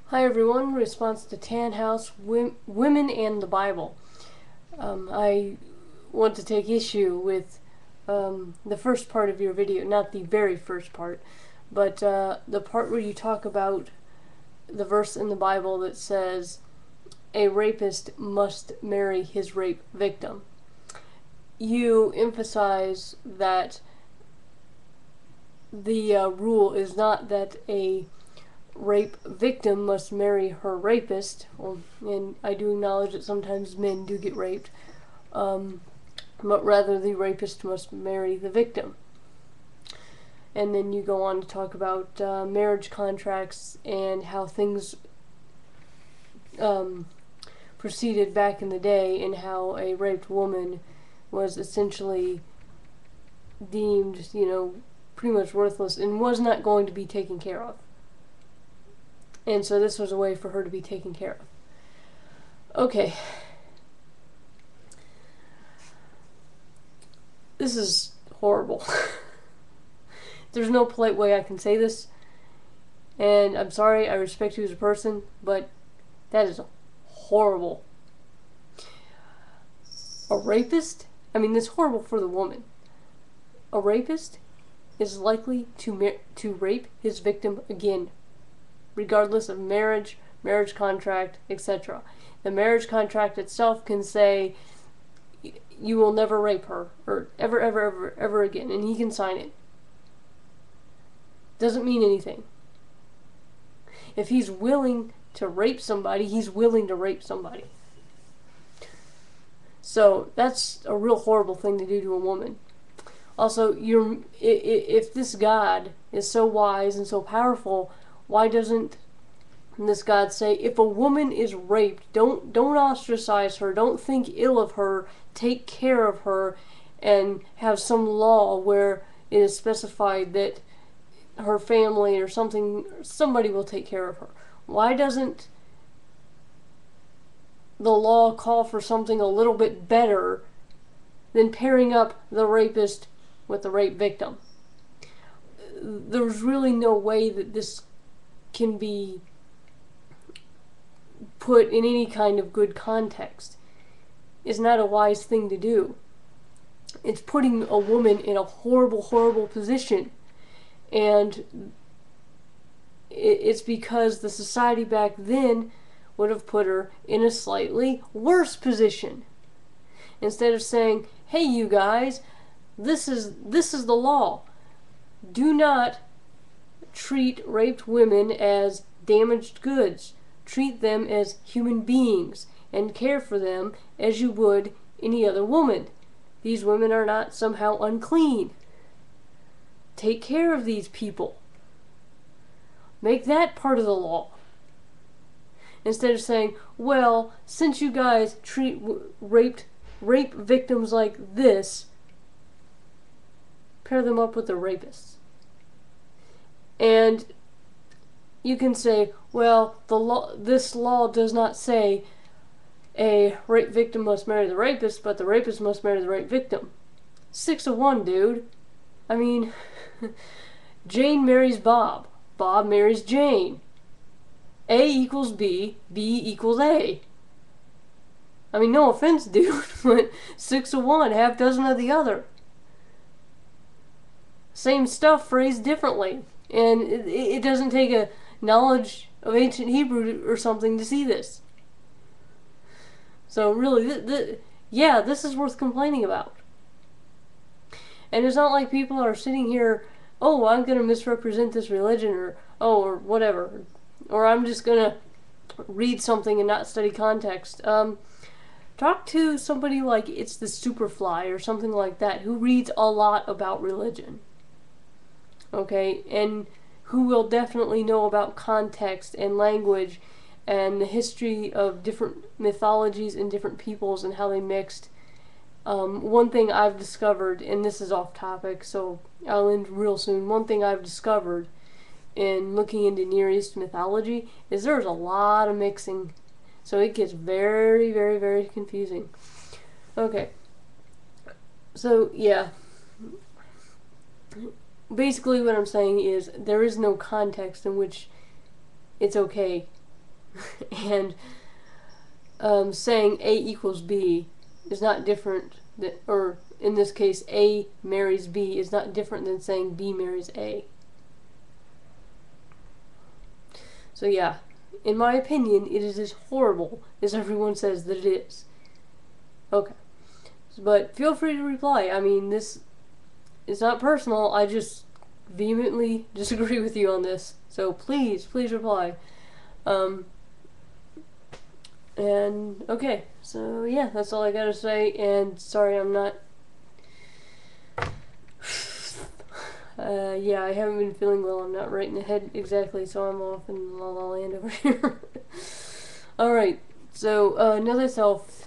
Hi everyone, response to Tannhaus, Women and the Bible. I want to take issue with the first part of your video, not the very first part, but the part where you talk about the verse in the Bible that says a rapist must marry his rape victim. You emphasize that the rule is not that a rape victim must marry her rapist, and I do acknowledge that sometimes men do get raped, but rather the rapist must marry the victim. And then you go on to talk about marriage contracts and how things proceeded back in the day, and how a raped woman was essentially deemed, pretty much worthless and was not going to be taken care of. And so this was a way for her to be taken care of. Okay. This is horrible. There's no polite way I can say this. And I'm sorry, I respect you as a person, but that is horrible. A rapist? I mean, that's horrible for the woman. A rapist is likely to rape his victim again, regardless of marriage contract, etc. The marriage contract itself can say, you will never rape her, or ever again, and he can sign it. Doesn't mean anything. If he's willing to rape somebody, he's willing to rape somebody. So that's a real horrible thing to do to a woman. Also, if this God is so wise and so powerful, why doesn't this God say, if a woman is raped, don't ostracize her, don't think ill of her, take care of her, and have some law where it is specified that her family or somebody will take care of her? Why doesn't the law call for something a little bit better than pairing up the rapist with the rape victim? There's really no way that this can be put in any kind of good context. It's not a wise thing to do. It's putting a woman in a horrible, horrible position. And it's because the society back then would have put her in a slightly worse position. Instead of saying, hey you guys, this is the law. Do not treat raped women as damaged goods. Treat them as human beings and care for them as you would any other woman. These women are not somehow unclean. Take care of these people. Make that part of the law. Instead of saying, well, since you guys treat rape victims like this, pair them up with the rapists. And you can say, well, this law does not say a rape victim must marry the rapist, but the rapist must marry the rape victim. 6 of 1, dude. I mean, Jane marries Bob. Bob marries Jane. A equals B. B equals A. I mean, no offense, dude, but 6 of 1, half dozen of the other. Same stuff phrased differently. And it doesn't take a knowledge of ancient Hebrew or something to see this. So really, yeah, this is worth complaining about. And it's not like people are sitting here, oh, I'm going to misrepresent this religion, or whatever, or I'm just going to read something and not study context. Talk to somebody like It's the Superfly or something like that, who reads a lot about religion. Okay, and who will definitely know about context and language and the history of different mythologies and different peoples and how they mixed. One thing I've discovered, and this is off topic, so I'll end real soon. One thing I've discovered in looking into Near East mythology is there's a lot of mixing. So it gets very, very, very confusing. Okay. So, yeah. Basically what I'm saying is there is no context in which it's okay and saying A equals B is not different than, or in this case, A marries B is not different than saying B marries A. So yeah, in my opinion, it is as horrible as everyone says that it is. Okay. But feel free to reply. I mean, this is not personal. I just vehemently disagree with you on this. So please reply. And okay, so yeah, that's all I gotta say. And sorry, I'm not. Yeah, I haven't been feeling well. I'm not right in the head exactly, so I'm off in La La Land over here. Alright, so another self